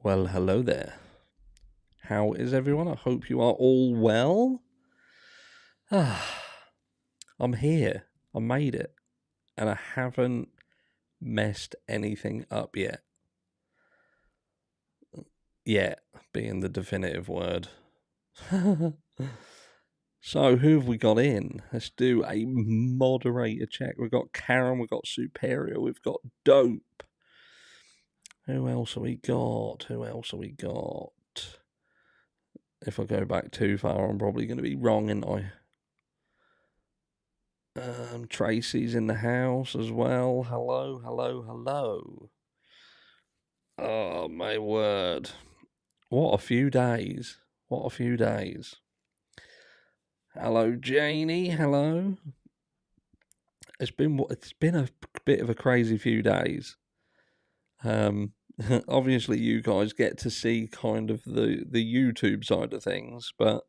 Well, hello there. How is everyone? I hope you are all well. I'm here. I made it. And I haven't messed anything up yet. Yet, being the definitive word. So, who have we got in? Let's do a moderator check. We've got Karen, we've got Superior, we've got Dope. Who else have we got? If I go back too far, I'm probably going to be wrong, ain't I? Tracy's in the house as well. Hello. Oh, my word. What a few days. Hello, Janie. Hello. It's been a bit of a crazy few days. Obviously you guys get to see kind of the YouTube side of things, but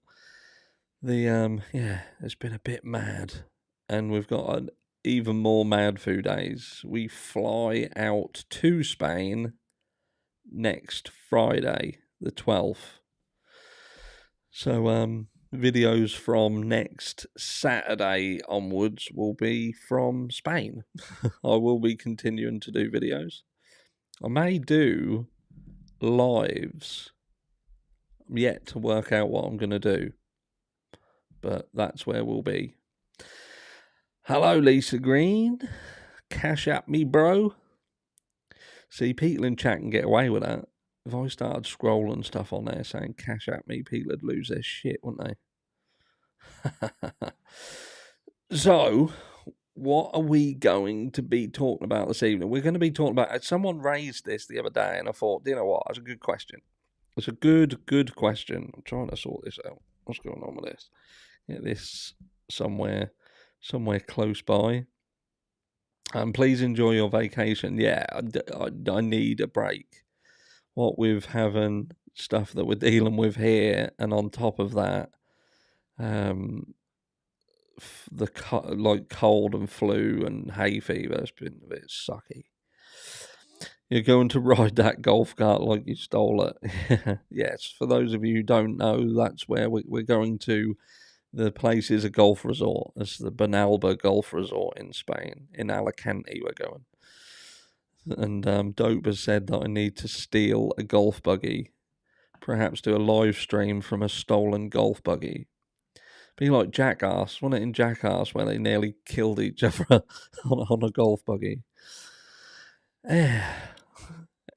it's been a bit mad. And we've got an even more mad few days. We fly out to Spain next Friday, the 12th. So videos from next Saturday onwards will be from Spain. I will be continuing to do videos. I may do lives. I'm yet to work out what I'm going to do, but that's where we'll be. Hello, Lisa Green. Cash at me, bro. See, people in chat can get away with that. If I started scrolling stuff on there saying cash at me, people would lose their shit, wouldn't they? So, what are we going to be talking about this evening? We're going to be talking about, someone raised this the other day, and I thought, you know what, that's a good question. It's a good question. I'm trying to sort this out. What's going on with this? Get this somewhere close by. Please enjoy your vacation. Yeah, I need a break. What with having stuff that we're dealing with here, and on top of that, the cold and flu and hay fever has been a bit sucky. You're going to ride that golf cart like you stole it. Yes, for those of you who don't know, that's where we're going to. The place is a golf resort. It's the Benalba Golf Resort in Spain. In Alicante, we're going. And Dope has said that I need to steal a golf buggy. Perhaps do a live stream from a stolen golf buggy. Be like Jackass, wasn't it in Jackass where they nearly killed each other on a golf buggy?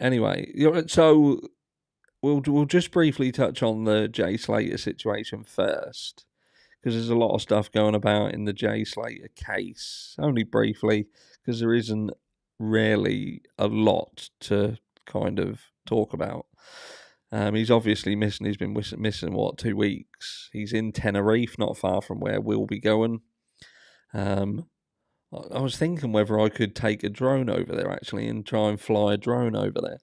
Anyway, so we'll just briefly touch on the Jay Slater situation first, because there's a lot of stuff going about in the Jay Slater case. Only briefly, because there isn't really a lot to kind of talk about. He's obviously missing. He's been missing 2 weeks. He's in Tenerife, not far from where we'll be going. I was thinking whether I could take a drone over there actually and try and fly a drone over there.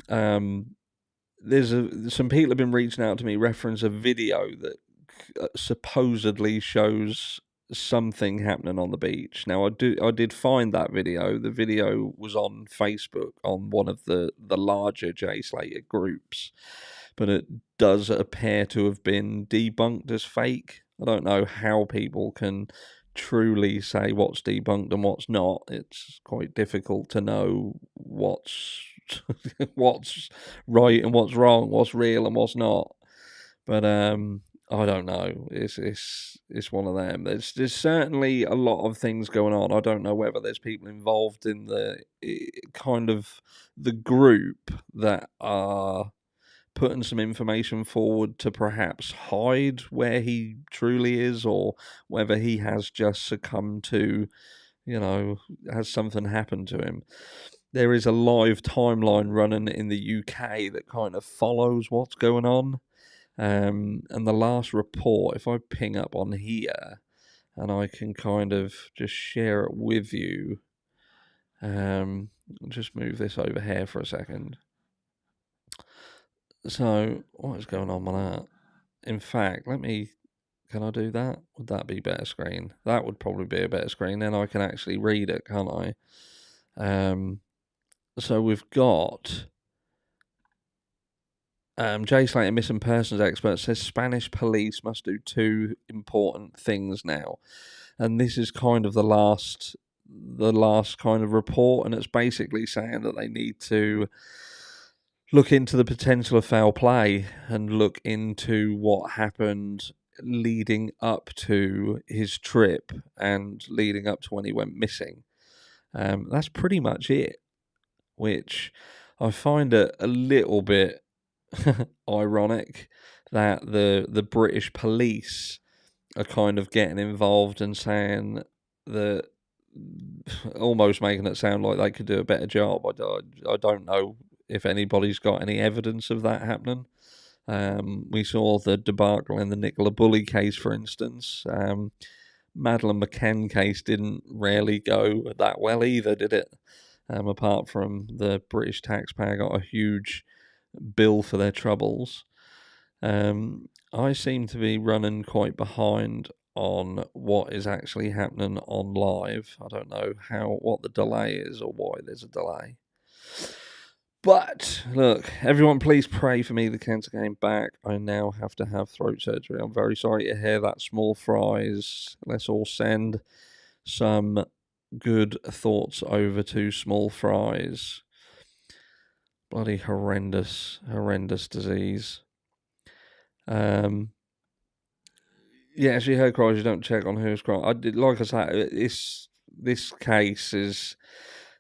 Some people have been reaching out to me reference a video that supposedly shows something happening on the beach. Now I did find that video. The video was on Facebook on one of the larger Jay Slater groups, but it does appear to have been debunked as fake. I don't know how people can truly say what's debunked and what's not. It's quite difficult to know what's what's right and what's wrong, what's real and what's not. But I don't know. It's one of them. There's certainly a lot of things going on. I don't know whether there's people involved in the kind of the group that are putting some information forward to perhaps hide where he truly is, or whether he has just succumbed to, has something happened to him. There is a live timeline running in the UK that kind of follows what's going on. And the last report, if I ping up on here and I can kind of just share it with you, I'll just move this over here for a second. So, what is going on with that? In fact, can I do that? Would that be better screen? That would probably be a better screen. Then I can actually read it, can't I? So we've got Jay Slater, missing persons expert, says Spanish police must do two important things now, and this is kind of the last kind of report, and it's basically saying that they need to look into the potential of foul play and look into what happened leading up to his trip and leading up to when he went missing. That's pretty much it, which I find it a little bit ironic that the British police are kind of getting involved and saying that, almost making it sound like they could do a better job. I don't know if anybody's got any evidence of that happening. We saw the debacle in the Nicola Bulley case, for instance. Madeleine McCann case didn't really go that well either, did it? Apart from the British taxpayer got a huge bill for their troubles. I seem to be running quite behind on what is actually happening on live. I don't know what the delay is or why there's a delay. But look, everyone, please pray for me. The cancer came back. I now have to have throat surgery. I'm very sorry to hear that, Small Fries. Let's all send some good thoughts over to Small Fries. Bloody horrendous disease. Yeah, as you heard cries, you don't check on who's crying. Like I said, this case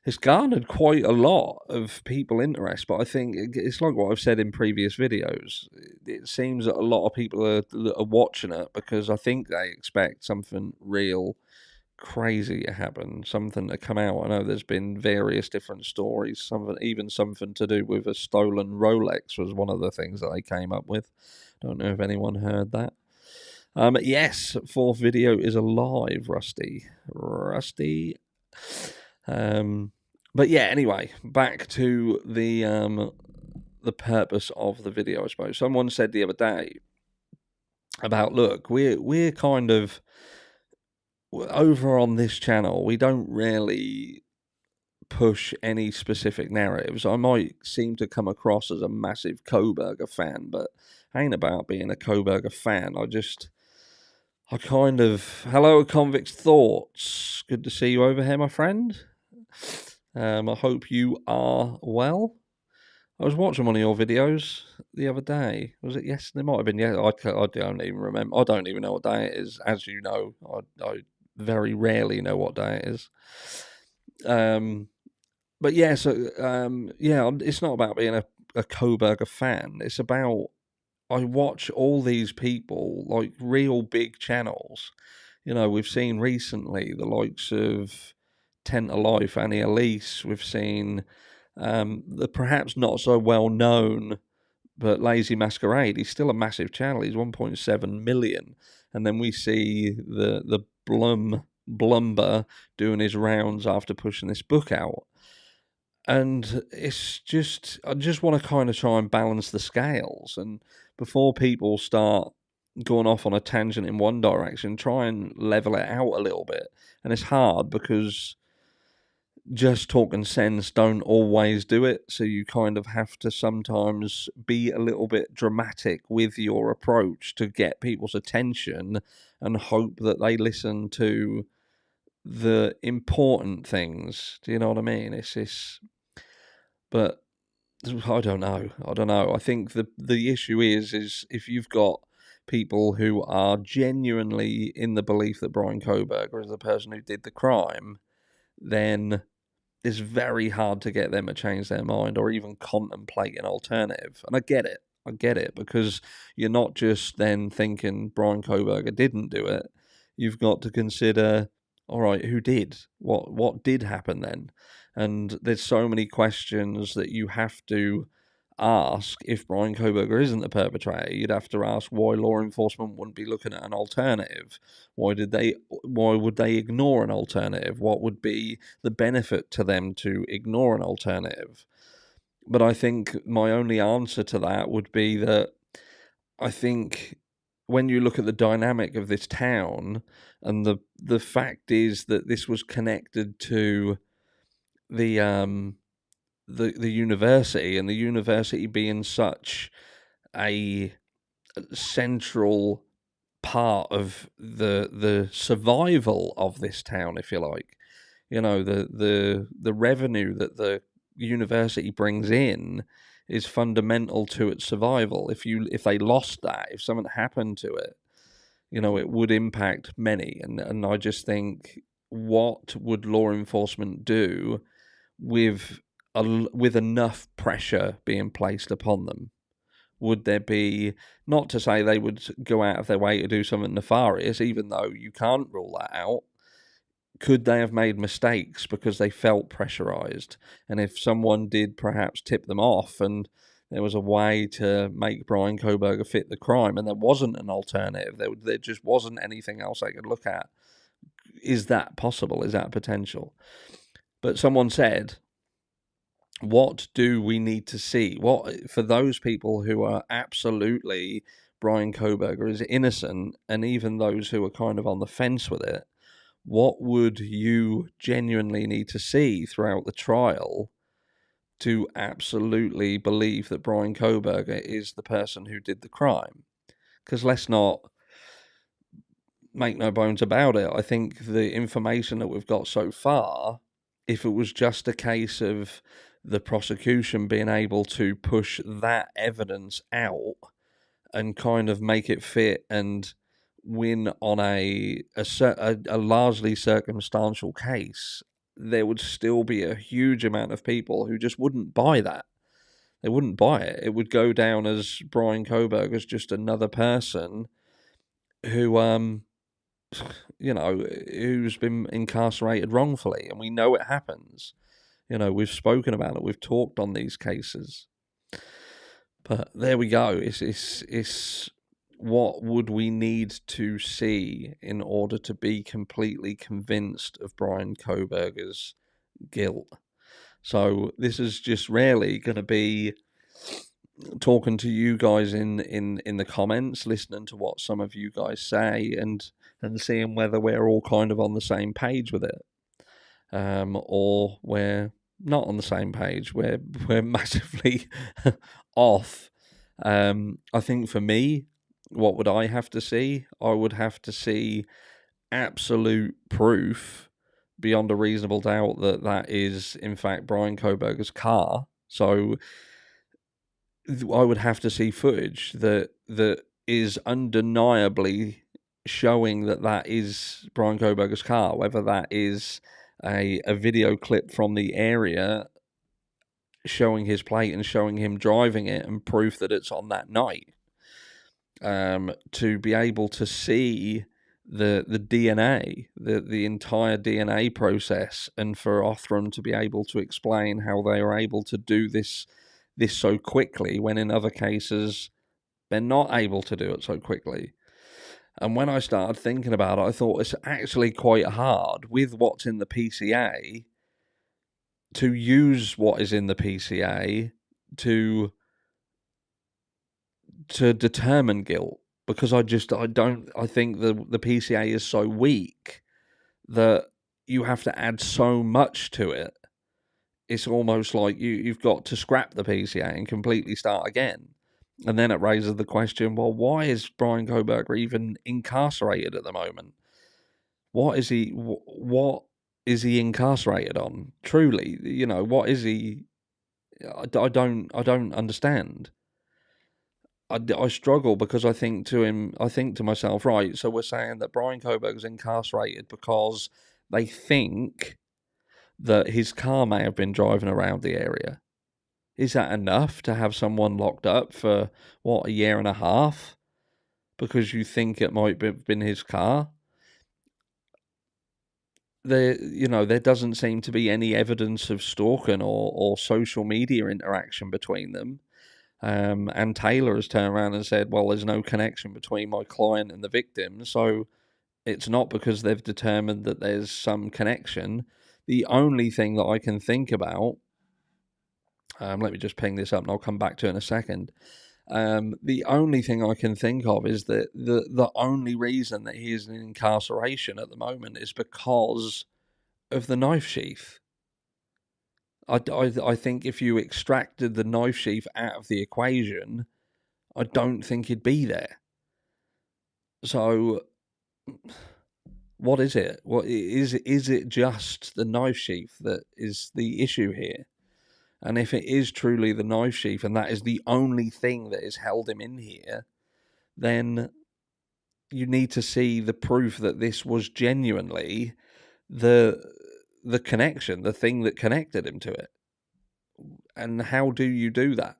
it's garnered quite a lot of people interest, but I think it's like what I've said in previous videos. It seems that a lot of people are watching it because I think they expect something real crazy to happen, something to come out. I know there's been various different stories, even something to do with a stolen Rolex was one of the things that they came up with. Don't know if anyone heard that. Yes, fourth video is alive, Rusty. But yeah, anyway, back to the purpose of the video, I suppose. Someone said the other day about, look, we're kind of over on this channel, we don't really push any specific narratives. I might seem to come across as a massive Kohberger fan, but I ain't about being a Kohberger fan. Hello, Convict's Thoughts. Good to see you over here, my friend. I hope you are well. I was watching one of your videos the other day. Was it yesterday? It might have been. Yeah, I don't even remember. I don't even know what day it is. As you know, I very rarely know what day it is. But yeah, it's not about being a Kohberger fan. It's about, I watch all these people, like real big channels. You know, we've seen recently the likes of Tent of Life, Annie Elise. We've seen the perhaps not so well known but Lazy Masquerade. He's still a massive channel. He's 1.7 million. And then we see the Blumber doing his rounds after pushing this book out. And it's just, I just want to kind of try and balance the scales. And before people start going off on a tangent in one direction, try and level it out a little bit. And it's hard because just talking sense don't always do it. So you kind of have to sometimes be a little bit dramatic with your approach to get people's attention and hope that they listen to the important things. Do you know what I mean? But I don't know. I think the issue is if you've got people who are genuinely in the belief that Bryan Kohberger is the person who did the crime, then it's very hard to get them to change their mind or even contemplate an alternative. And I get it, because you're not just then thinking Bryan Kohberger didn't do it. You've got to consider, all right, who did? What did happen then? And there's so many questions that you have to ask. If Bryan Kohberger isn't the perpetrator, you'd have to ask why law enforcement wouldn't be looking at an alternative. Why would they ignore an alternative? What would be the benefit to them to ignore an alternative? But I think my only answer to that would be that I think when you look at the dynamic of this town, and the fact is that this was connected to the university, and the university being such a central part of the survival of this town, if you like. You know, the revenue that the university brings in is fundamental to its survival. If they lost that, if something happened to it, you know, it would impact many. And I just think, what would law enforcement do with with enough pressure being placed upon them? Would there be, not to say they would go out of their way to do something nefarious, even though you can't rule that out. Could they have made mistakes because they felt pressurized? And if someone did perhaps tip them off and there was a way to make Bryan Kohberger fit the crime and there wasn't an alternative, there just wasn't anything else they could look at, is that possible? Is that potential? But someone said, what do we need to see? What, for those people who are absolutely Bryan Kohberger is innocent, and even those who are kind of on the fence with it, what would you genuinely need to see throughout the trial to absolutely believe that Bryan Kohberger is the person who did the crime? Because let's not make no bones about it. I think the information that we've got so far, if it was just a case of the prosecution being able to push that evidence out and kind of make it fit and win on a largely circumstantial case, there would still be a huge amount of people who just wouldn't buy that. They wouldn't buy it. It would go down as Bryan Kohberger as just another person who, you know, who's been incarcerated wrongfully, and we know it happens. You know, we've spoken about it. We've talked on these cases. But there we go. It's what would we need to see in order to be completely convinced of Bryan Kohberger's guilt? So this is just really going to be talking to you guys in the comments, listening to what some of you guys say, and seeing whether we're all kind of on the same page with it, or we're not on the same page. We're massively off. I think for me, what would I have to see? I would have to see absolute proof beyond a reasonable doubt that that is in fact Bryan Kohberger's car. So I would have to see footage that is undeniably showing that that is Bryan Kohberger's car, whether that is a video clip from the area showing his plate and showing him driving it and proof that it's on that night. To be able to see the DNA, the entire DNA process, and for Othram to be able to explain how they are able to do this so quickly when in other cases they're not able to do it so quickly. And when I started thinking about it, I thought it's actually quite hard with what's in the PCA to use what is in the PCA to determine guilt, because I think the PCA is so weak that you have to add so much to it. It's almost like you've got to scrap the PCA and completely start again. And then it raises the question, well, why is Bryan Kohberger even incarcerated at the moment? What is he incarcerated on? Truly, you know, what is he? I don't understand. I struggle because I think to myself, right, so we're saying that Bryan Kohberger's incarcerated because they think that his car may have been driving around the area. Is that enough to have someone locked up for, what, a year and a half? Because you think it might have been his car? There doesn't seem to be any evidence of stalking or social media interaction between them. And Taylor has turned around and said, well, there's no connection between my client and the victim, so it's not because they've determined that there's some connection. The only thing that I can think about, let me just ping this up and I'll come back to it in a second. The only thing I can think of is that the only reason that he is in incarceration at the moment is because of the knife sheath. I think if you extracted the knife sheath out of the equation, I don't think he'd be there. So, what is it? What is it? Is it just the knife sheath that is the issue here? And if it is truly the knife sheath, and that is the only thing that has held him in here, then you need to see the proof that this was genuinely the connection, the thing that connected him to it. And how do you do that?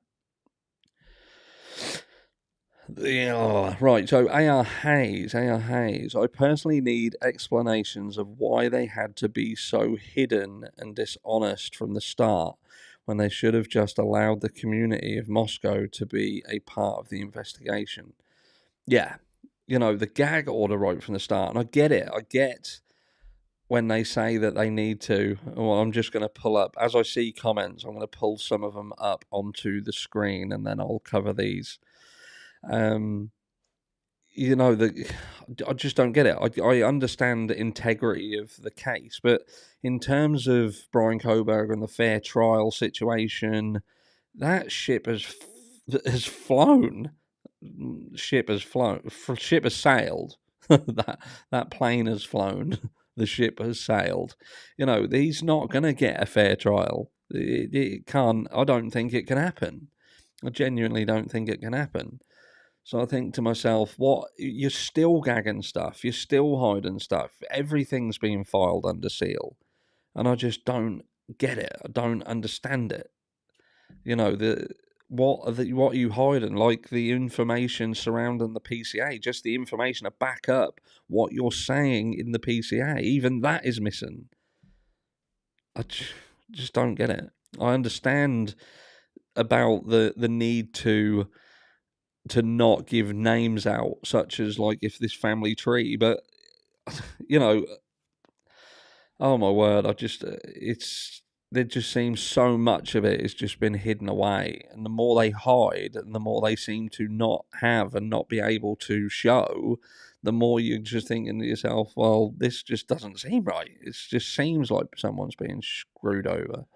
Yeah, right, so A.R. Hayes. I personally need explanations of why they had to be so hidden and dishonest from the start when they should have just allowed the community of Moscow to be a part of the investigation. Yeah, the gag order right from the start, and I get it. I get when they say that they need to. Well, I'm just going to pull up, as I see comments, I'm going to pull some of them up onto the screen, and then I'll cover these. I just don't get it. I understand the integrity of the case, but in terms of Bryan Kohberger and the fair trial situation, that ship has flown. Ship has flown. Ship has sailed. that plane has flown. The ship has sailed. He's not going to get a fair trial. It can't. I don't think it can happen. I genuinely don't think it can happen. So I think to myself, what, you're still gagging stuff, you're still hiding stuff, everything's being filed under seal, and I just don't get it. I don't understand it. What are you hiding? Like the information surrounding the PCA, just the information to back up what you're saying in the PCA, even that is missing. I just don't get it. I understand about the need to not give names out, such as like if this family tree, but oh my word, there just seems so much of it has just been hidden away, and the more they hide and the more they seem to not have and not be able to show, the more you're just thinking to yourself, well, this just doesn't seem right. It just seems like someone's being screwed over.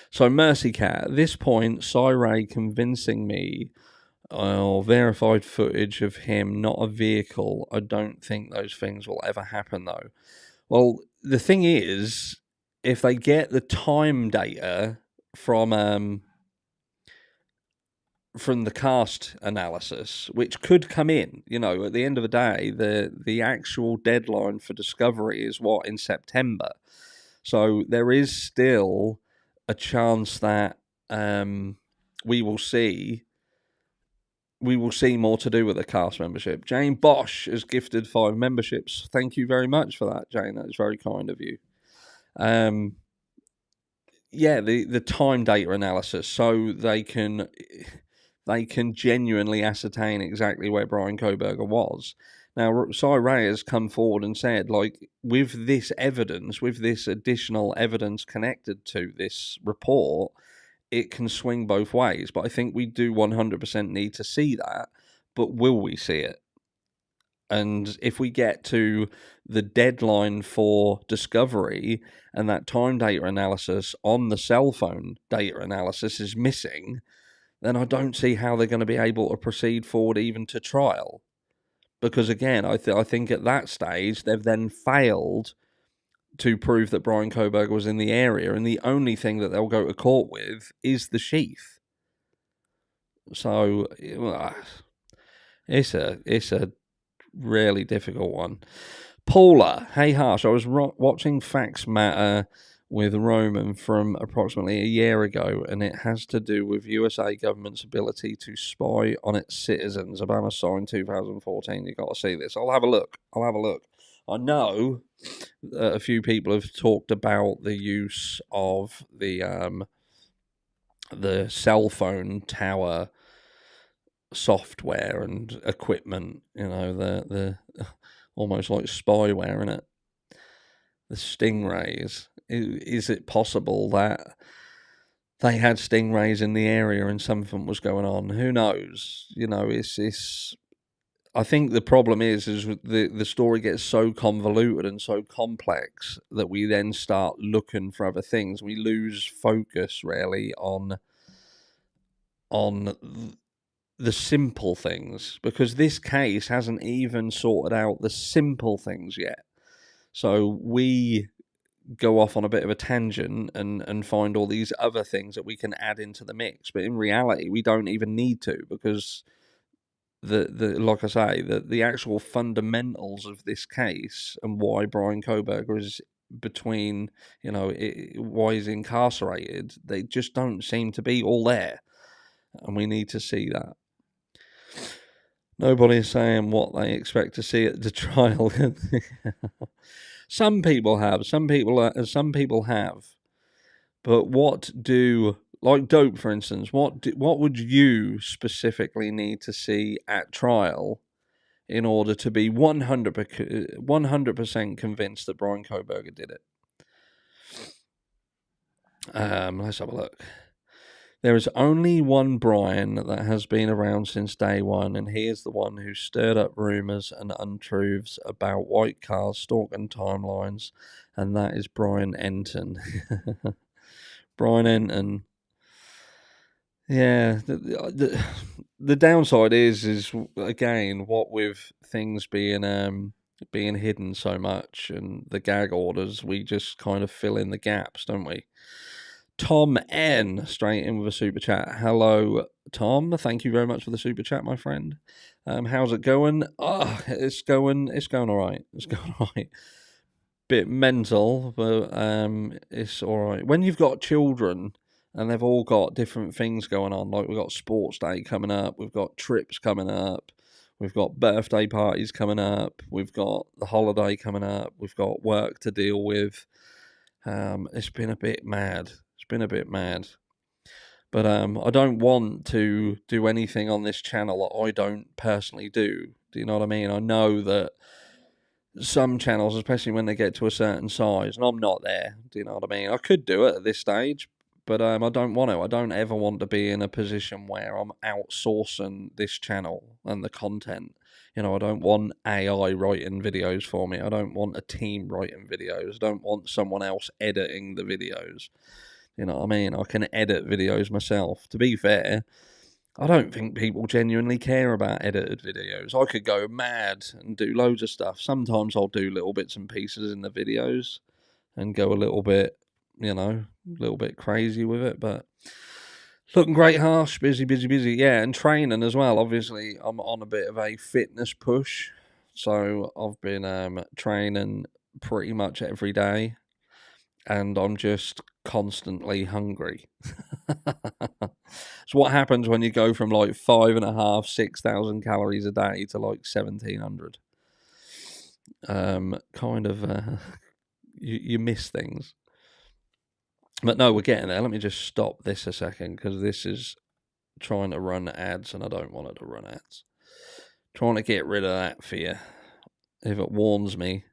So Mercy Cat, at this point, Ray convincing me verified footage of him, not a vehicle. I don't think those things will ever happen, though. Well, the thing is, if they get the time data from the cast analysis, which could come in, at the end of the day, the actual deadline for discovery is in September. So there is still a chance that we will see more to do with the cast membership. Jane Bosch has gifted 5 memberships. Thank you very much for that, Jane. That is very kind of you. The time data analysis, so they can genuinely ascertain exactly where Bryan Kohberger was. Now, Ray has come forward and said, like, with this evidence, with this additional evidence connected to this report, it can swing both ways. But I think we do 100% need to see that. But will we see it? And if we get to the deadline for discovery and that time data analysis on the cell phone data analysis is missing, then I don't see how they're going to be able to proceed forward even to trial. Because again, I think at that stage, they've then failed to prove that Bryan Kohberger was in the area, and the only thing that they'll go to court with is the sheath. So it's a really difficult one. Paula, hey Harsh, I was watching Facts Matter with Roman from approximately a year ago, and it has to do with USA government's ability to spy on its citizens. Obama saw in 2014. You've got to see this. I'll have a look. I know a few people have talked about the use of the cell phone tower software and equipment, the almost like spyware in it. The stingrays. Is it possible that they had stingrays in the area and something was going on? Who knows? It's I think the problem is the story gets so convoluted and so complex that we then start looking for other things. We lose focus really on on the simple things, because this case hasn't even sorted out the simple things yet. So we go off on a bit of a tangent and find all these other things that we can add into the mix, but in reality we don't even need to, because the like I say, the actual fundamentals of this case and why Bryan Kohberger is between, why he's incarcerated, they just don't seem to be all there, and we need to see that. Nobody is saying what they expect to see at the trial. Some people have. Some people have. But what do, like dope, for instance, what would you specifically need to see at trial in order to be 100% convinced that Bryan Kohberger did it? Let's have a look. There is only one Bryan that has been around since day one, and he is the one who stirred up rumours and untruths about white cars, stalking timelines, and that is Bryan Enton. Bryan Enton. Yeah, the downside is again, what with things being hidden so much and the gag orders, we just kind of fill in the gaps, don't we? Tom N straight in with a super chat. Hello, Tom. Thank you very much for the super chat, my friend. How's it going? It's going all right. It's going all right. Bit mental, but it's all right. When you've got children and they've all got different things going on, like we've got sports day coming up, we've got trips coming up, we've got birthday parties coming up, we've got the holiday coming up, we've got work to deal with. It's been a bit mad. But I don't want to do anything on this channel that I don't personally do. Do you know what I mean? I know that some channels, especially when they get to a certain size, and I'm not there. Do you know what I mean? I could do it at this stage, but I don't want to. I don't ever want to be in a position where I'm outsourcing this channel and the content. I don't want AI writing videos for me. I don't want a team writing videos. I don't want someone else editing the videos. You know what I mean? I can edit videos myself. To be fair, I don't think people genuinely care about edited videos. I could go mad and do loads of stuff. Sometimes I'll do little bits and pieces in the videos and go a little bit, crazy with it. But looking great, harsh, busy. Yeah, and training as well. Obviously, I'm on a bit of a fitness push. So I've been training pretty much every day. And I'm just constantly hungry. So what happens when you go from like 5,500, 6,000 calories a day to like 1,700? You miss things. But no, we're getting there. Let me just stop this a second, because this is trying to run ads and I don't want it to run ads. Trying to get rid of that for you, if it warns me.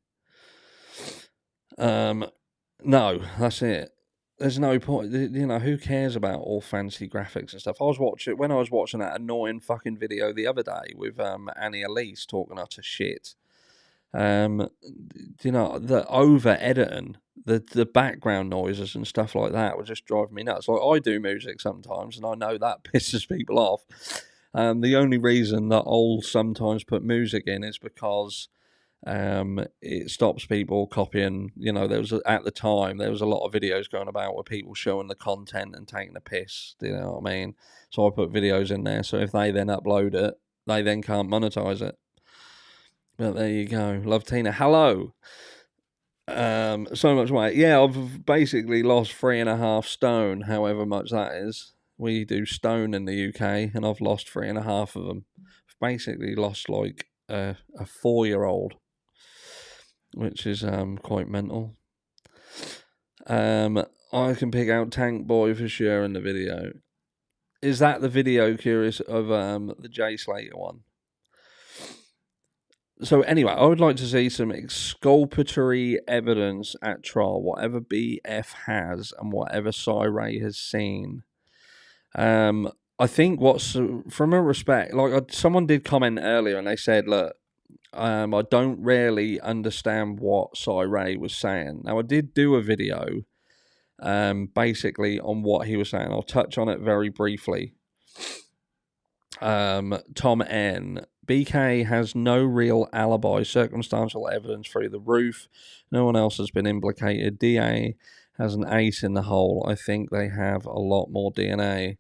No, that's it. There's no point. Who cares about all fancy graphics and stuff? I was watching that annoying fucking video the other day with Annie Elise talking utter shit. The over editing, the background noises and stuff like that would just drive me nuts. Like, I do music sometimes, and I know that pisses people off. The only reason that I'll sometimes put music in is because it stops people copying. At the time there was a lot of videos going about where people showing the content and taking the piss. Do you know what I mean? So I put videos in there, so if they then upload it, they then can't monetize it. But there you go. Love Tina. Hello. So much weight. Yeah, I've basically lost 3.5 stone, however much that is. We do stone in the UK, and I've lost 3.5 of them. I've basically lost like a 4-year-old, which is quite mental. I can pick out Tank Boy for sure in the video. Is that the video, curious, of the Jay Slater one? So anyway, I would like to see some exculpatory evidence at trial, whatever BF has and whatever Ray has seen. I think from a respect, like someone did comment earlier and they said, look, I don't really understand what Ray was saying. Now, I did do a video basically on what he was saying. I'll touch on it very briefly. Tom N. BK has no real alibi, circumstantial evidence through the roof. No one else has been implicated. DA has an ace in the hole. I think they have a lot more DNA.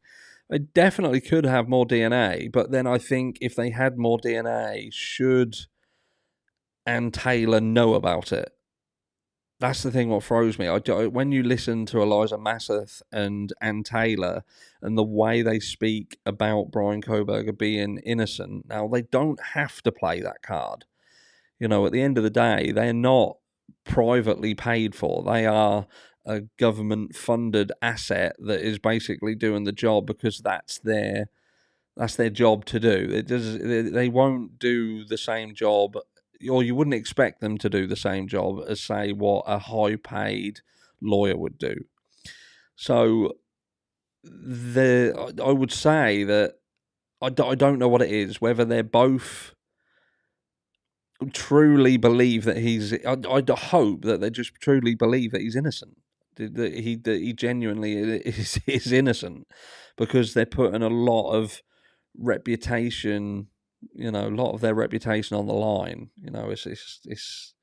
They definitely could have more DNA, but then I think if they had more DNA, should Ann Taylor know about it? That's the thing what throws me. When you listen to Eliza Masseth and Ann Taylor and the way they speak about Bryan Kohberger being innocent, now they don't have to play that card. You know, at the end of the day, they're not privately paid for. They are a government-funded asset that is basically doing the job because that's their job to do. They won't do the same job, or you wouldn't expect them to do the same job as, say, what a high-paid lawyer would do. So I would say that I don't know what it is, whether they're both truly believe that I hope that they just truly believe that he's innocent, that he genuinely is innocent, because they're putting a lot of reputation, a lot of their reputation on the line. It's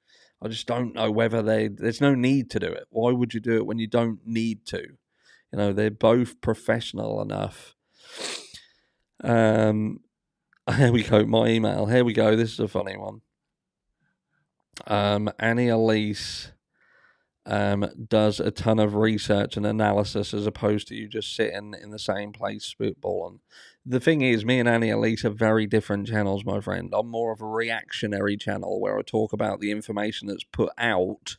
I just don't know whether there's no need to do it. Why would you do it when you don't need to? They're both professional enough. Here we go, my email. Here we go. This is a funny one. Annie Elise does a ton of research and analysis as opposed to you just sitting in the same place spitballing. The thing is, me and Annie Elise are very different channels, my friend. I'm more of a reactionary channel where I talk about the information that's put out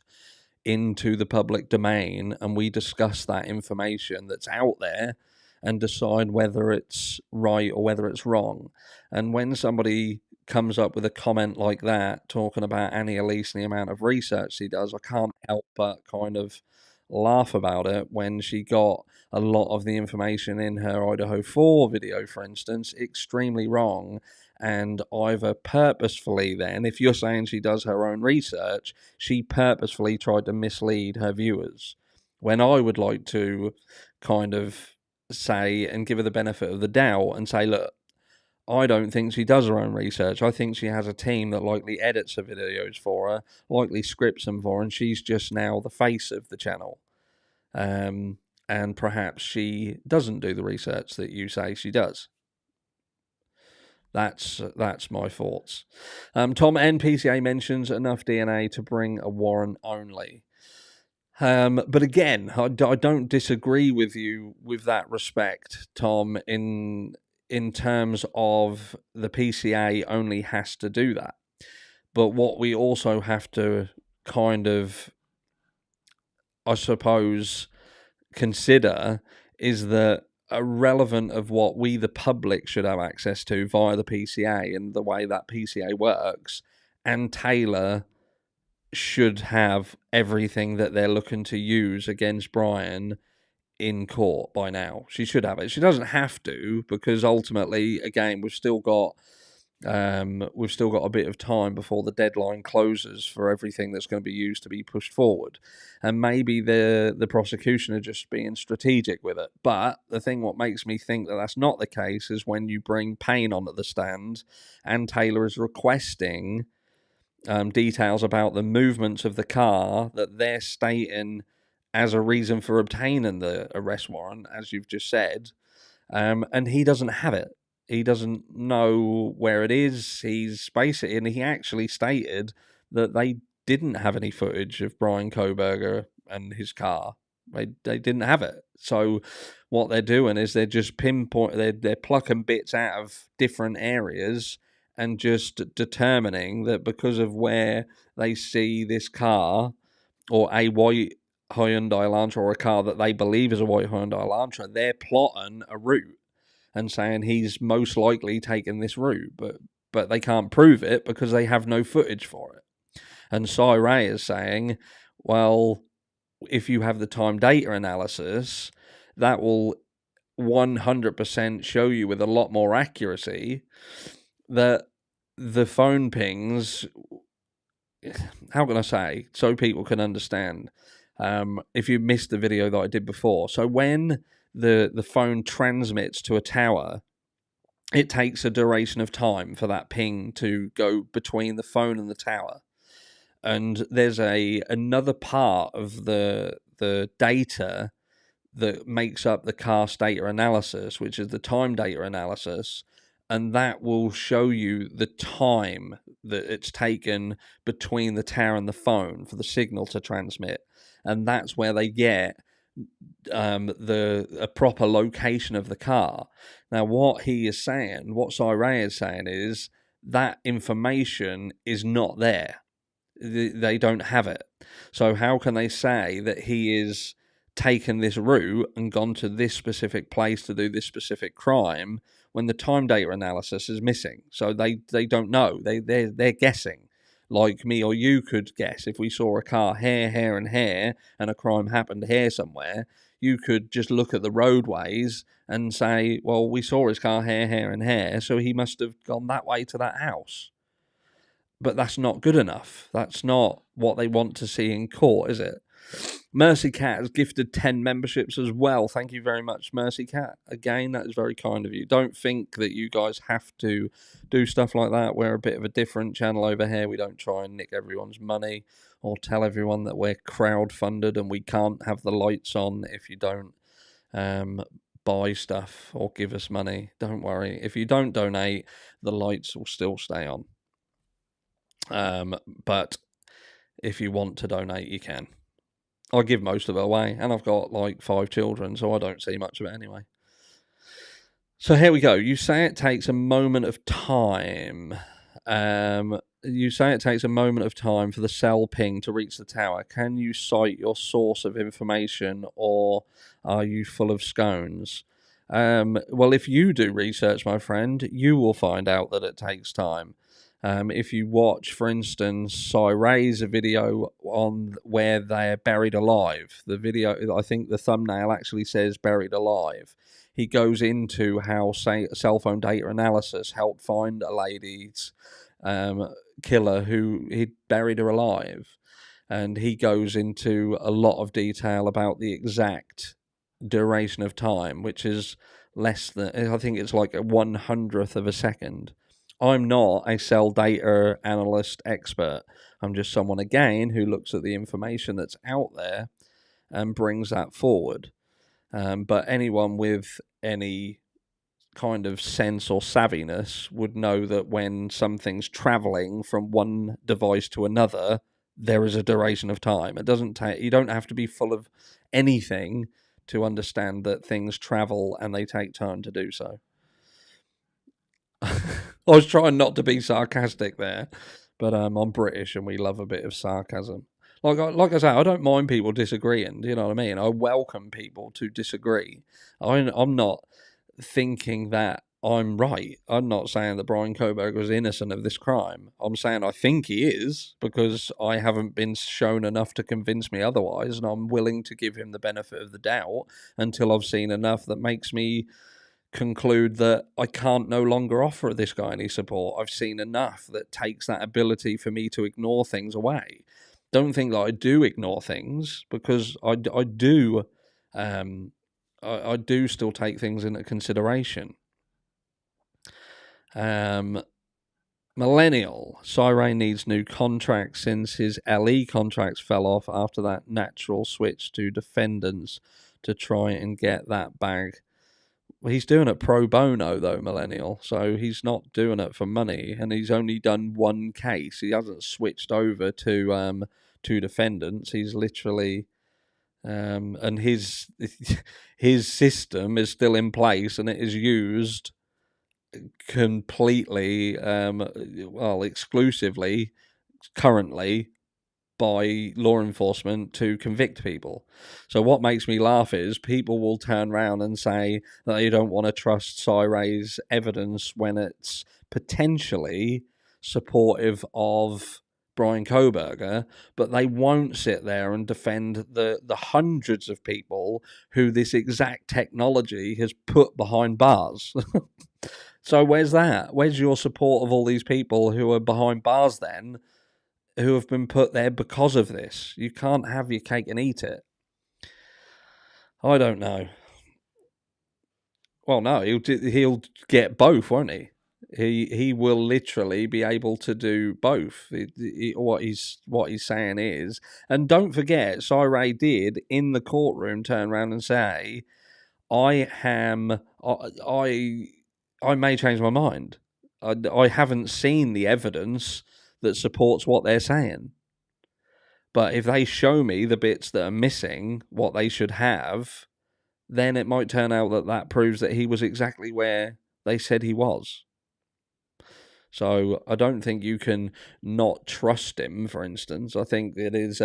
into the public domain, and we discuss that information that's out there and decide whether it's right or whether it's wrong. And when somebody comes up with a comment like that, talking about Annie Elise and the amount of research she does, I can't help but kind of laugh about it when she got a lot of the information in her Idaho 4 video, for instance, extremely wrong. And either purposefully, then, if you're saying she does her own research, she purposefully tried to mislead her viewers. When I would like to kind of say and give her the benefit of the doubt and say, look, I don't think she does her own research. I think she has a team that likely edits her videos for her, likely scripts them for her, and she's just now the face of the channel. And perhaps she doesn't do the research that you say she does. That's my thoughts. Tom NPCA mentions enough DNA to bring a warrant only. But again, I don't disagree with you with that respect, Tom, in terms of the PCA only has to do that. But what we also have to kind of, I suppose, consider is that irrelevant of what we, the public, should have access to via the PCA and the way that PCA works, and Taylor should have everything that they're looking to use against Bryan in court by now. She should have it. She doesn't have to, because ultimately, again, we've still got a bit of time before the deadline closes for everything that's going to be used to be pushed forward. And maybe the prosecution are just being strategic with it. But the thing what makes me think that that's not the case is when you bring Payne onto the stand and Taylor is requesting details about the movements of the car that they're stating as a reason for obtaining the arrest warrant, as you've just said, and he doesn't have it. He doesn't know where it is. He's basically, and he actually stated that they didn't have any footage of Bryan Kohberger and his car. They didn't have it. So what they're doing is they're just they're plucking bits out of different areas and just determining that because of where they see this car, or a white Hyundai Elantra, or a car that they believe is a white Hyundai Elantra, they're plotting a route and saying he's most likely taken this route, but they can't prove it because they have no footage for it. And Cy Ray is saying, well, if you have the time data analysis, that will 100% show you with a lot more accuracy that the phone pings, how can I say, so people can understand, if you missed the video that I did before. So when the phone transmits to a tower, it takes a duration of time for that ping to go between the phone and the tower. And there's another part of the data that makes up the cast data analysis, which is the time data analysis, and that will show you the time that it's taken between the tower and the phone for the signal to transmit, and that's where they get a proper location of the car. Now, what he is saying, what Ray is saying, is that information is not there. They don't have it. So how can they say that he is taken this route and gone to this specific place to do this specific crime when the time data analysis is missing? So they don't know. They're guessing. Like me or you could guess if we saw a car here, and here, and a crime happened here somewhere. You could just look at the roadways and say, well, we saw his car here, and here, so he must have gone that way to that house. But that's not good enough. That's not what they want to see in court, is it? Mercy Cat has gifted 10 memberships as well. Thank you very much, Mercy Cat. Again, that is very kind of you. Don't think that you guys have to do stuff like that. We're a bit of a different channel over here. We don't try and nick everyone's money or tell everyone that we're crowd-funded and we can't have the lights on if you don't buy stuff or give us money. Don't worry. If you don't donate, the lights will still stay on. But if you want to donate, you can. I give most of it away, and I've got like 5 children, so I don't see much of it anyway. So here we go. You say it takes a moment of time. You say it takes a moment of time for the cell ping to reach the tower. Can you cite your source of information, or are you full of scones? Well, if you do research, my friend, you will find out that it takes time. If you watch, for instance, Ray's video on where they're buried alive, the video, I think the thumbnail actually says buried alive. He goes into how cell phone data analysis helped find a lady's killer who he'd buried her alive. And he goes into a lot of detail about the exact duration of time, which is less than, I think it's like a 1/100th of a second. I'm not a cell data analyst expert. I'm just someone, again, who looks at the information that's out there and brings that forward. But anyone with any kind of sense or savviness would know that when something's traveling from one device to another, there is a duration of time. It doesn't take, you don't have to be full of anything to understand that things travel and they take time to do so. I was trying not to be sarcastic there, but I'm British and we love a bit of sarcasm. Like I say, I don't mind people disagreeing. Do you know what I mean? I welcome people to disagree. I'm not thinking that I'm right. I'm not saying that Bryan Kohberger was innocent of this crime. I'm saying I think he is because I haven't been shown enough to convince me otherwise, and I'm willing to give him the benefit of the doubt until I've seen enough that makes me conclude that I can't no longer offer this guy any support. I've seen enough that takes that ability for me to ignore things away. Don't think that I do ignore things, because I do. I do still take things into consideration. Millennial. Cyrene needs new contracts since his LE contracts fell off after that natural switch to defendants to try and get that bag. Well, he's doing it pro bono, though, Millennial, so he's not doing it for money, and he's only done one case. He hasn't switched over to defendants. He's literally, and his system is still in place, and it is used completely, exclusively, currently, by law enforcement to convict people. So what makes me laugh is people will turn around and say that they don't want to trust Cyre's evidence when it's potentially supportive of Bryan Kohberger, but they won't sit there and defend the hundreds of people who this exact technology has put behind bars. So where's that? Where's your support of all these people who are behind bars then, who have been put there because of this? You can't have your cake and eat it. I don't know. Well, no, he'll get both, won't he? He will literally be able to do both. What he's saying is, and don't forget, Cyril did in the courtroom turn around and say, I may change my mind. I haven't seen the evidence that supports what they're saying. But if they show me the bits that are missing, what they should have, then it might turn out that that proves that he was exactly where they said he was. So I don't think you can not trust him, for instance. I think it is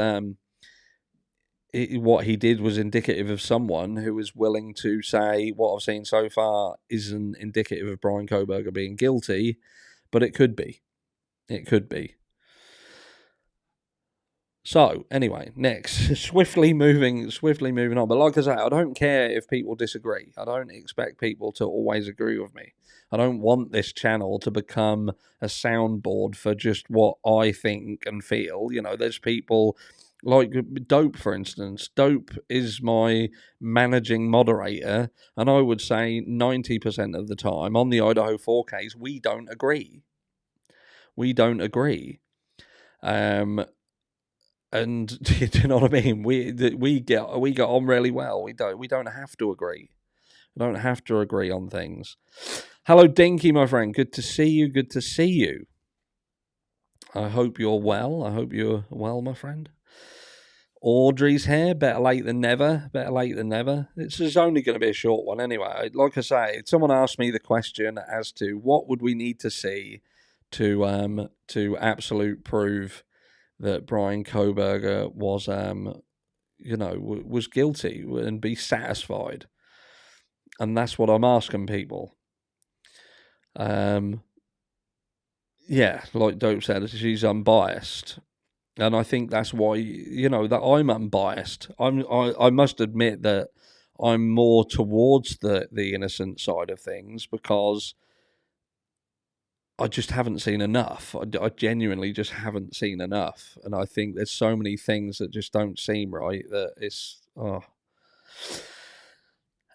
what he did was indicative of someone who is willing to say what I've seen so far isn't indicative of Bryan Kohberger being guilty, but it could be. It could be. So anyway, next, swiftly moving on. But like I say, I don't care if people disagree. I don't expect people to always agree with me. I don't want this channel to become a soundboard for just what I think and feel. You know, there's people like Dope, for instance. Dope is my managing moderator, and I would say 90% of the time on the Idaho 4 case, we don't agree. We don't agree. And do you know what I mean? We get on really well. We don't have to agree. We don't have to agree on things. Hello, Dinky, my friend. Good to see you. Good to see you. I hope you're well. I hope you're well, my friend. Audrey's here. Better late than never. Better late than never. This is only going to be a short one anyway. Like I say, someone asked me the question as to what would we need to see to absolute prove that Bryan Kohberger was, was guilty and be satisfied. And that's what I'm asking people. Yeah, like Dope said, she's unbiased. And I think that's why, that I'm unbiased. I must admit that I'm more towards the innocent side of things because I just haven't seen enough. I genuinely just haven't seen enough. And I think there's so many things that just don't seem right that it's...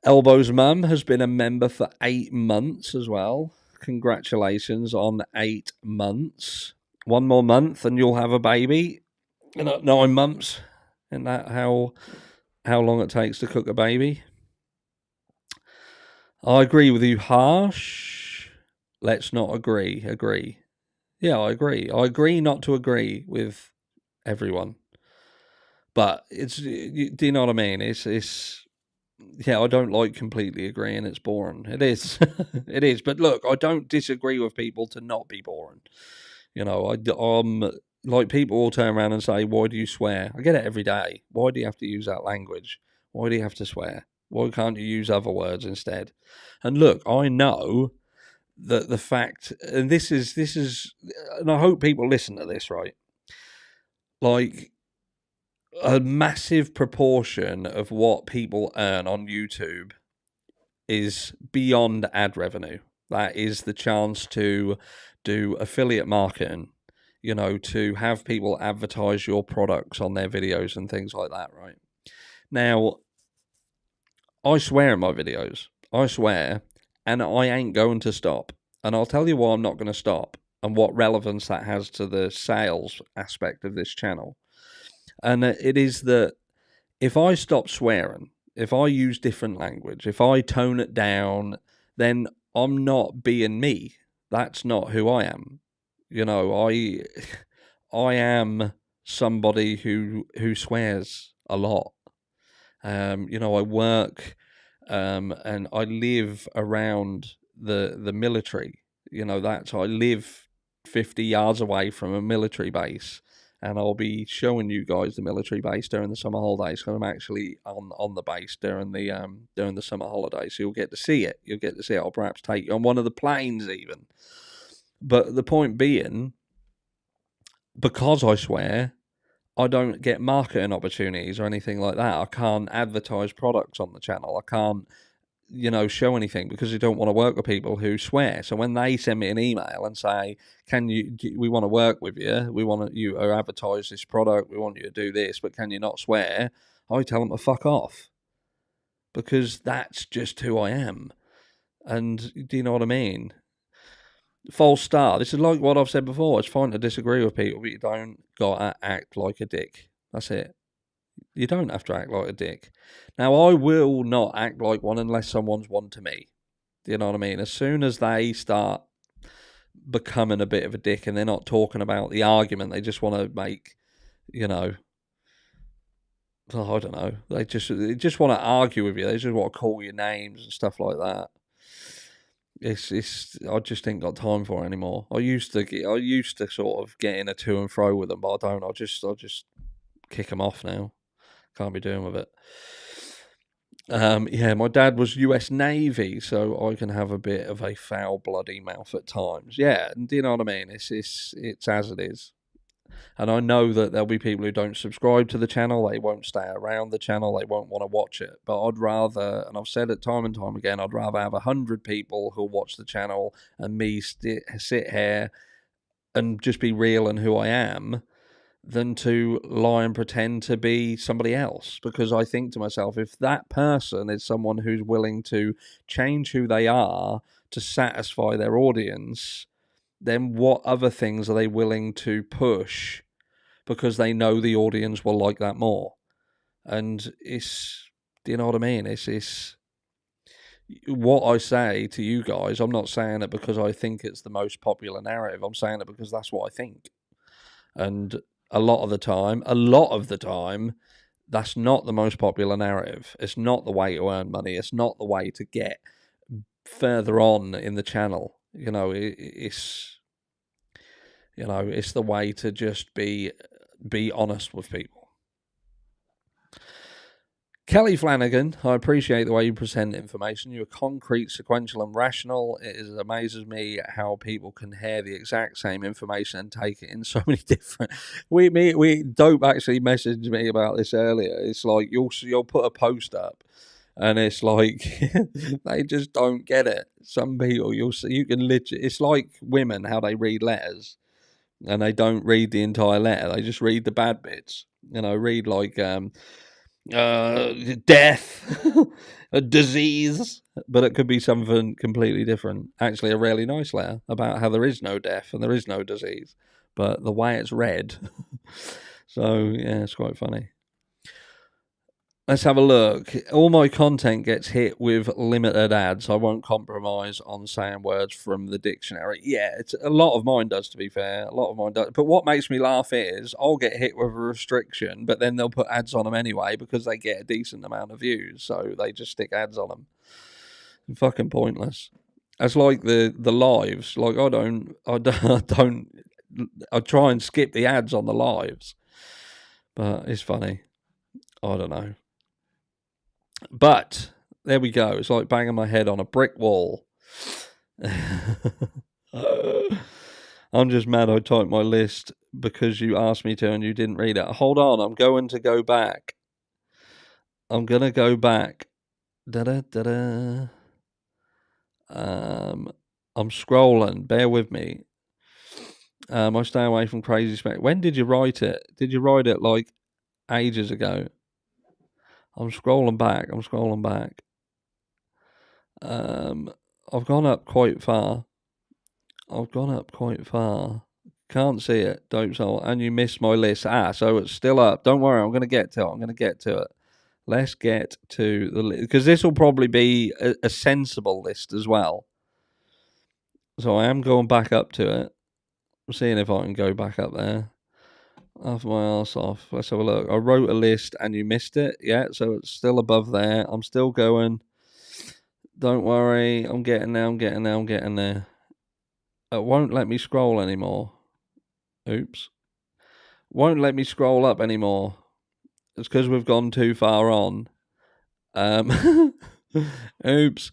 Elbow's mum has been a member for 8 months as well. Congratulations on 8 months. 1 more month and you'll have a baby. 9 months. Isn't that how long it takes to cook a baby? I agree with you, Harsh. Let's not agree. Agree. Yeah, I agree. I agree not to agree with everyone. But do you know what I mean? It's yeah, I don't like completely agreeing. It's boring. It is. It is. But look, I don't disagree with people to not be boring. I'm like, people will turn around and say, why do you swear? I get it every day. Why do you have to use that language? Why do you have to swear? Why can't you use other words instead? And look, I know that the fact, and this is, and I hope people listen to this, right? Like, a massive proportion of what people earn on YouTube is beyond ad revenue. That is the chance to do affiliate marketing, to have people advertise your products on their videos and things like that, right? Now, I swear in my videos. I swear, and I ain't going to stop. And I'll tell you why I'm not going to stop and what relevance that has to the sales aspect of this channel. And it is that if I stop swearing, if I use different language, if I tone it down, then I'm not being me. That's not who I am. I am somebody who swears a lot. I work and I live around the military. I live 50 yards away from a military base. And I'll be showing you guys the military base during the summer holidays. So I'm actually on the base during the summer holidays. So you'll get to see it. You'll get to see it. I'll perhaps take you on one of the planes even. But the point being, because I swear, I don't get marketing opportunities or anything like that. I can't advertise products on the channel. I can't, show anything because you don't want to work with people who swear. So when they send me an email and say, we want to work with you, we want you to advertise this product, we want you to do this, but can you not swear? I tell them to fuck off because that's just who I am. And do you know what I mean? False start. This is like what I've said before. It's fine to disagree with people, but you don't gotta act like a dick. That's it. You don't have to act like a dick. Now, I will not act like one unless someone's one to me. Do you know what I mean? As soon as they start becoming a bit of a dick and they're not talking about the argument, they just want to make, you know, I don't know. They just want to argue with you. They just want to call you names and stuff like that. It's I just ain't got time for it anymore. I used to sort of get in a to and fro with them, but I don't. I just kick them off now. Can't be doing with it. Yeah, my dad was US Navy, so I can have a bit of a foul, bloody mouth at times. Yeah, and do you know what I mean? It's as it is. And I know that there'll be people who don't subscribe to the channel, they won't stay around the channel, they won't want to watch it. But I'd rather, and I've said it time and time again, I'd rather have 100 people who'll watch the channel and me sit here and just be real and who I am, than to lie and pretend to be somebody else. Because I think to myself, if that person is someone who's willing to change who they are to satisfy their audience, then what other things are they willing to push because they know the audience will like that more? And it's, do you know what I mean? It's what I say to you guys. I'm not saying it because I think it's the most popular narrative. I'm saying it because that's what I think. And a lot of the time, that's not the most popular narrative. It's not the way to earn money. It's not the way to get further on in the channel. It's the way to just be honest with people. Kelly Flanagan, I appreciate the way you present information. You're concrete, sequential, and rational. It amazes me how people can hear the exact same information and take it in so many different. We Dope actually messaged me about this earlier. It's like you'll put a post up, and it's like they just don't get it. Some people you can literally. It's like women, how they read letters, and they don't read the entire letter. They just read the bad bits. Read like death, a disease, but it could be something completely different. Actually, a really nice letter about how there is no death and there is no disease, but the way it's read. So yeah, it's quite funny. Let's have a look. All my content gets hit with limited ads. I won't compromise on saying words from the dictionary. Yeah, it's a lot of mine does, to be fair. A lot of mine does. But what makes me laugh is I'll get hit with a restriction, but then they'll put ads on them anyway because they get a decent amount of views. So they just stick ads on them. Fucking pointless. It's like the lives. Like I try and skip the ads on the lives, but it's funny. I don't know. But there we go. It's like banging my head on a brick wall. I'm just mad I typed my list because you asked me to and you didn't read it. Hold on, I'm going to go back. I'm going to go back. Da-da-da-da. I'm scrolling. Bear with me. I stay away from crazy spec. When did you write it? Did you write it like ages ago? I'm scrolling back. I've gone up quite far. Can't see it, Dope Soul. And you missed my list. So it's still up. Don't worry, I'm going to get to it. Let's get to the list. Because this will probably be a sensible list as well. So I am going back up to it. I'm seeing if I can go back up there. Off my arse off. Let's have a look. I wrote a list and you missed it. Yeah, so it's still above there. I'm still going. Don't worry. I'm getting there. It won't let me scroll anymore. Oops. Won't let me scroll up anymore. It's because we've gone too far on. Oops.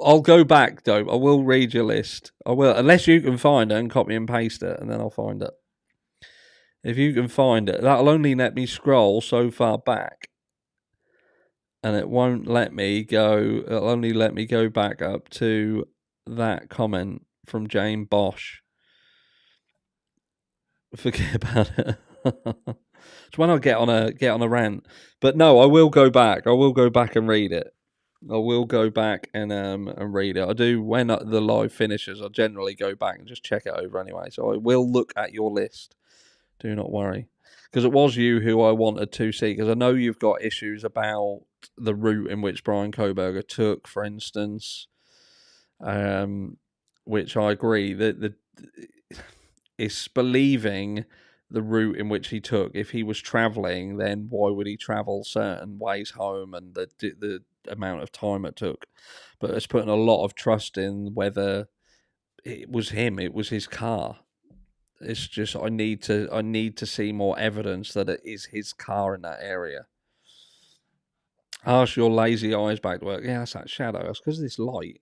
I'll go back, Dope. I will read your list. I will. Unless you can find it and copy and paste it, and then I'll find it. If you can find it, that'll only let me scroll so far back. And it won't let me go. It'll only let me go back up to that comment from Jane Bosch. Forget about it. It's when I get on a rant. But no, I will go back. I will go back and read it. I will go back and read it. I do when the live finishes. I generally go back and just check it over anyway. So I will look at your list. Do not worry, because it was you who I wanted to see. Because I know you've got issues about the route in which Bryan Kohberger took, for instance. Which I agree that it's believing the route in which he took. If he was traveling, then why would he travel certain ways home and the amount of time it took? But it's putting a lot of trust in whether it was him, it was his car. It's just I need to see more evidence that it is his car in that area. Ask your lazy eyes back to work. Yeah, that's that shadow. That's because of this light.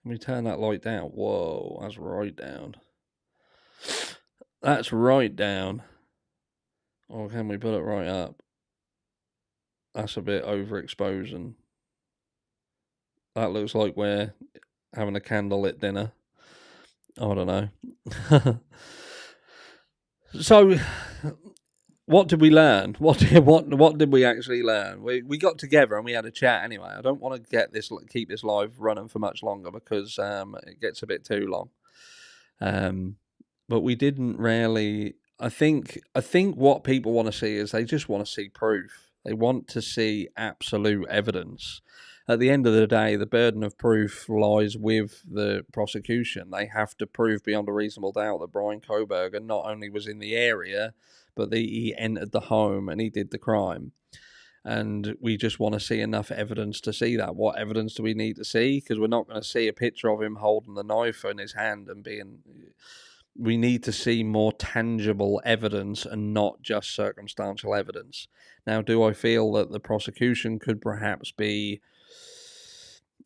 Let me turn that light down. Whoa, that's right down. That's right down. Or can we put it right up? That's a bit overexposing. That looks like we're having a candlelit dinner. I don't know. So, what did we learn? What did we actually learn? We got together and we had a chat anyway. I don't want to keep this live running for much longer because it gets a bit too long. But we didn't really. I think what people want to see is they just want to see proof. They want to see absolute evidence. At the end of the day, the burden of proof lies with the prosecution. They have to prove beyond a reasonable doubt that Bryan Kohberger not only was in the area, but that he entered the home and he did the crime. And we just want to see enough evidence to see that. What evidence do we need to see? Because we're not going to see a picture of him holding the knife in his hand and being... We need to see more tangible evidence and not just circumstantial evidence. Now, do I feel that the prosecution could perhaps be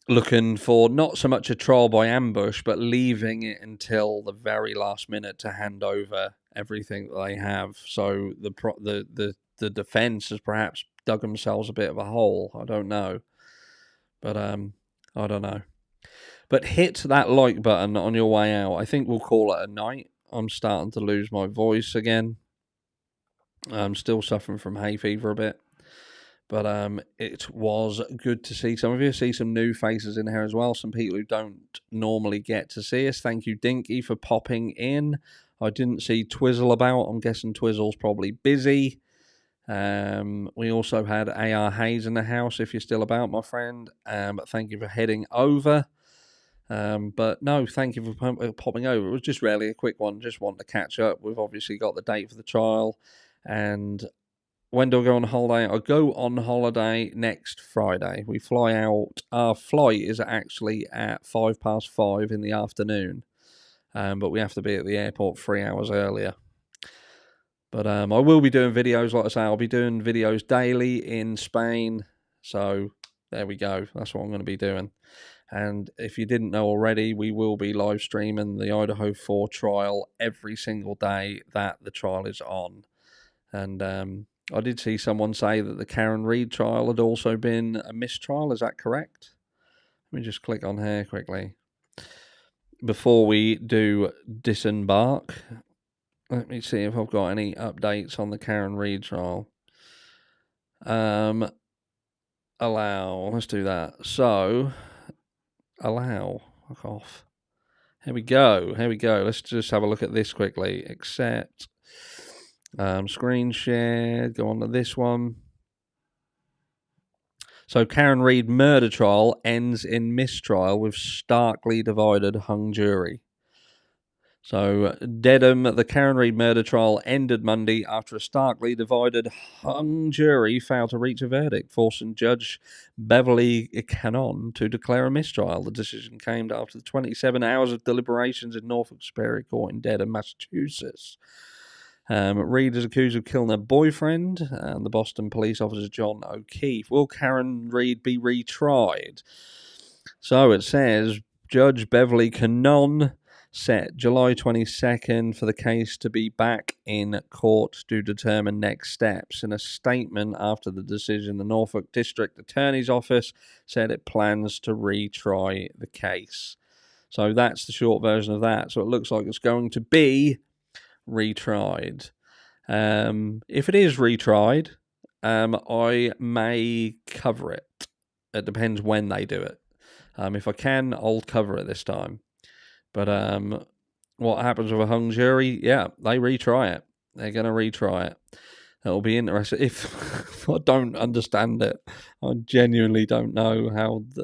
looking for not so much a trial by ambush, but leaving it until the very last minute to hand over everything that they have? So the defense has perhaps dug themselves a bit of a hole. I don't know, but I don't know. But hit that like button on your way out. I think we'll call it a night. I'm starting to lose my voice again. I'm still suffering from hay fever a bit. But it was good to see some of you. See some new faces in here as well. Some people who don't normally get to see us. Thank you, Dinky, for popping in. I didn't see Twizzle about. I'm guessing Twizzle's probably busy. We also had AR Hayes in the house, if you're still about, my friend. But thank you for heading over. But no, thank you for popping over. It was just really a quick one. Just want to catch up. We've obviously got the date for the trial. And when do I go on holiday? I go on holiday next Friday. We fly out. Our flight is actually at 5:05 in the afternoon. But we have to be at the airport 3 hours earlier. But I will be doing videos, like I say, I'll be doing videos daily in Spain. So there we go. That's what I'm going to be doing. And if you didn't know already, we will be live streaming the Idaho 4 trial every single day that the trial is on. And I did see someone say that the Karen Reid trial had also been a mistrial. Is that correct? Let me just click on here quickly. Before we do disembark, let me see if I've got any updates on the Karen Reid trial. Allow. Let's do that. So, allow. Fuck off. Here we go. Let's just have a look at this quickly. Accept. Screen share. Go on to this one. So Karen Reid murder trial ends in mistrial with starkly divided hung jury. So Dedham, the Karen Reid murder trial ended Monday after a starkly divided hung jury failed to reach a verdict, forcing Judge Beverly Cannon to declare a mistrial. The decision came after 27 hours of deliberations in Norfolk Superior Court in Dedham, Massachusetts. Reid is accused of killing her boyfriend, and the Boston police officer John O'Keefe. Will Karen Reid be retried? So it says Judge Beverly Cannon set July 22nd for the case to be back in court to determine next steps. In a statement after the decision, the Norfolk District Attorney's Office said it plans to retry the case. So that's the short version of that. So it looks like it's going to be retried. If it is retried, I may cover it. It depends when they do it. If I can, I'll cover it this time. But what happens with a hung jury? Yeah, they retry it. They're going to retry it. It'll be interesting. If I don't understand it, I genuinely don't know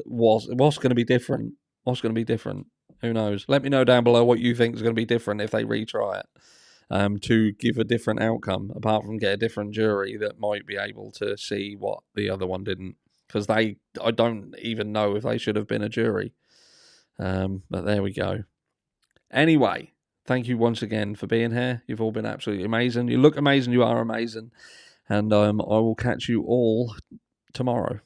what's going to be different. What's going to be different? Who knows? Let me know down below what you think is going to be different if they retry it. To give a different outcome, apart from get a different jury that might be able to see what the other one didn't. Because I don't even know if they should have been a jury. But there we go. Anyway, thank you once again for being here. You've all been absolutely amazing. You look amazing. You are amazing. And I will catch you all tomorrow.